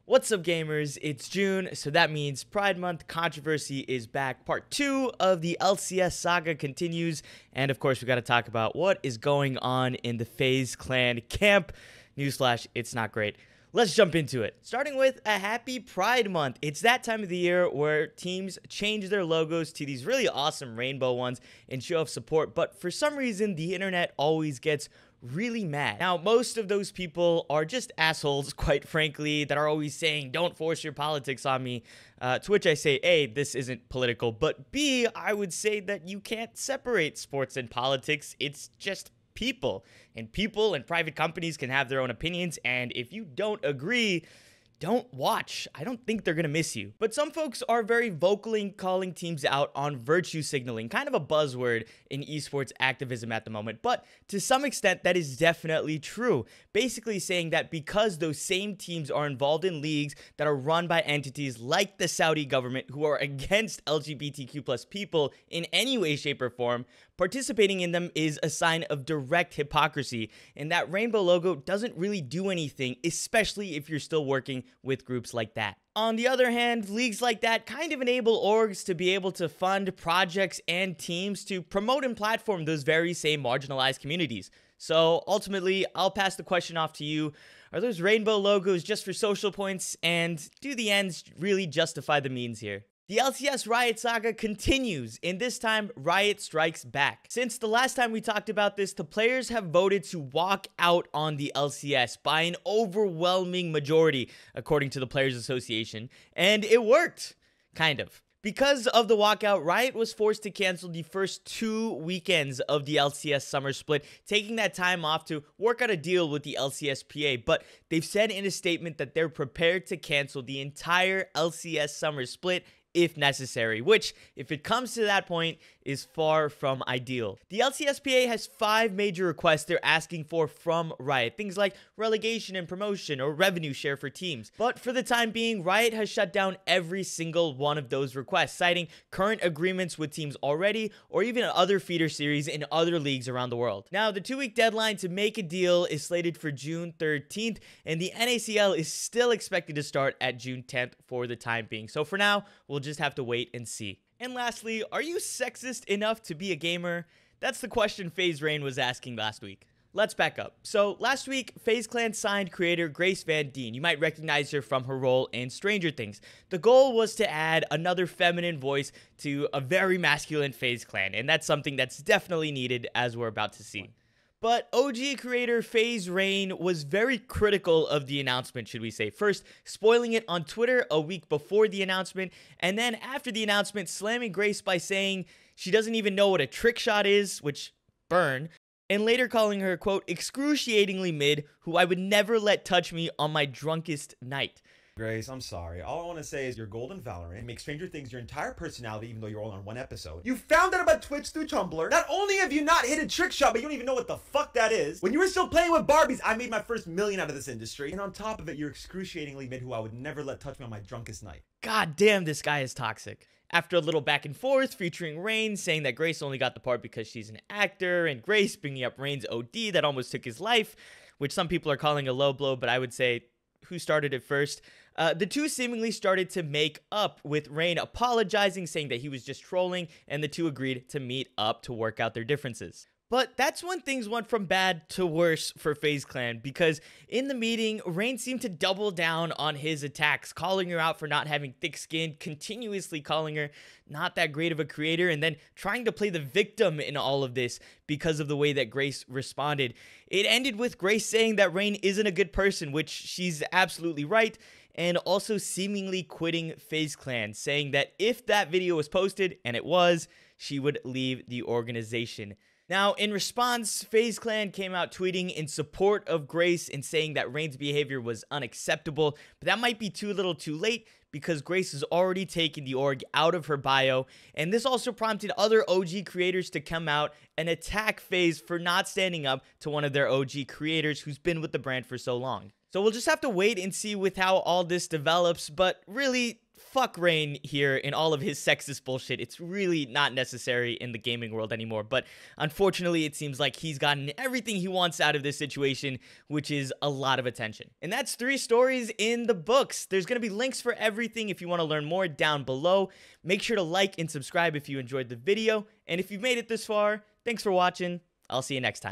What's up, gamers? It's June, so that means Pride Month controversy is back. Part 2 of the LCS saga continues, and of course we got to talk about what is going on in the FaZe Clan camp. Newsflash, it's not great. Let's jump into it. Starting with a happy Pride Month. It's that time of the year where teams change their logos to these really awesome rainbow ones and show off support, but for some reason the internet always gets really mad. Now, most of those people are just assholes, quite frankly, that are always saying, don't force your politics on me. To which I say, A, this isn't political, but B, I would say that you can't separate sports and politics. It's just people. And people and private companies can have their own opinions, and if you don't agree, don't watch. I don't think they're gonna miss you. But some folks are very vocally calling teams out on virtue signaling, kind of a buzzword in esports activism at the moment. But to some extent, that is definitely true. Basically saying that because those same teams are involved in leagues that are run by entities like the Saudi government who are against LGBTQ+ people in any way, shape, or form, participating in them is a sign of direct hypocrisy, and that rainbow logo doesn't really do anything, especially if you're still working with groups like that. On the other hand, leagues like that kind of enable orgs to be able to fund projects and teams to promote and platform those very same marginalized communities. So ultimately, I'll pass the question off to you. Are those rainbow logos just for social points, and do the ends really justify the means here? The LCS Riot saga continues, and this time, Riot strikes back. Since the last time we talked about this, the players have voted to walk out on the LCS by an overwhelming majority, according to the Players Association, and it worked, kind of. Because of the walkout, Riot was forced to cancel the first 2 weekends of the LCS summer split, taking that time off to work out a deal with the LCSPA, but they've said in a statement that they're prepared to cancel the entire LCS summer split if necessary, which, if it comes to that point, is far from ideal. The LCSPA has 5 major requests they're asking for from Riot, things like relegation and promotion or revenue share for teams. But for the time being, Riot has shut down every single one of those requests, citing current agreements with teams already or even other feeder series in other leagues around the world. Now, the 2-week deadline to make a deal is slated for June 13th, and the NACL is still expected to start at June 10th for the time being. So for now, we'll just have to wait and see. And lastly, are you sexist enough to be a gamer? That's the question FaZe Rain was asking last week. Let's back up. So last week, FaZe Clan signed creator Grace Van Dien. You might recognize her from her role in Stranger Things. The goal was to add another feminine voice to a very masculine FaZe Clan, and that's something that's definitely needed, as we're about to see. But OG creator FaZe Rain was very critical of the announcement, should we say. First, spoiling it on Twitter a week before the announcement, and then after the announcement, slamming Grace by saying she doesn't even know what a trick shot is, which, burn, and later calling her, quote, excruciatingly mid, who I would never let touch me on my drunkest night. Grace, I'm sorry. All I want to say is you're golden Valorant. Make Stranger Things your entire personality, even though you're all on 1 episode. You found out about Twitch through Tumblr. Not only have you not hit a trick shot, but you don't even know what the fuck that is. When you were still playing with Barbies, I made my first million out of this industry. And on top of it, you're excruciatingly mid, who I would never let touch me on my drunkest night. God damn, this guy is toxic. After a little back and forth featuring Rain saying that Grace only got the part because she's an actor, and Grace bringing up Rain's OD that almost took his life, which some people are calling a low blow, but I would say, who started it first? The two seemingly started to make up, with Rain apologizing, saying that he was just trolling, and the two agreed to meet up to work out their differences. But that's when things went from bad to worse for FaZe Clan, because in the meeting, Rain seemed to double down on his attacks, calling her out for not having thick skin, continuously calling her not that great of a creator, and then trying to play the victim in all of this because of the way that Grace responded. It ended with Grace saying that Rain isn't a good person, which she's absolutely right, and also seemingly quitting FaZe Clan, saying that if that video was posted, and it was, she would leave the organization. Now, in response, FaZe Clan came out tweeting in support of Grace and saying that Rain's behavior was unacceptable, but that might be too little too late because Grace has already taken the org out of her bio, and this also prompted other OG creators to come out and attack FaZe for not standing up to one of their OG creators who's been with the brand for so long. So we'll just have to wait and see with how all this develops, but really, fuck Rain here in all of his sexist bullshit. It's really not necessary in the gaming world anymore, but unfortunately it seems like he's gotten everything he wants out of this situation, which is a lot of attention. And that's 3 stories in the books. There's going to be links for everything if you want to learn more down below. Make sure to like and subscribe if you enjoyed the video, and if you've made it this far, thanks for watching. I'll see you next time.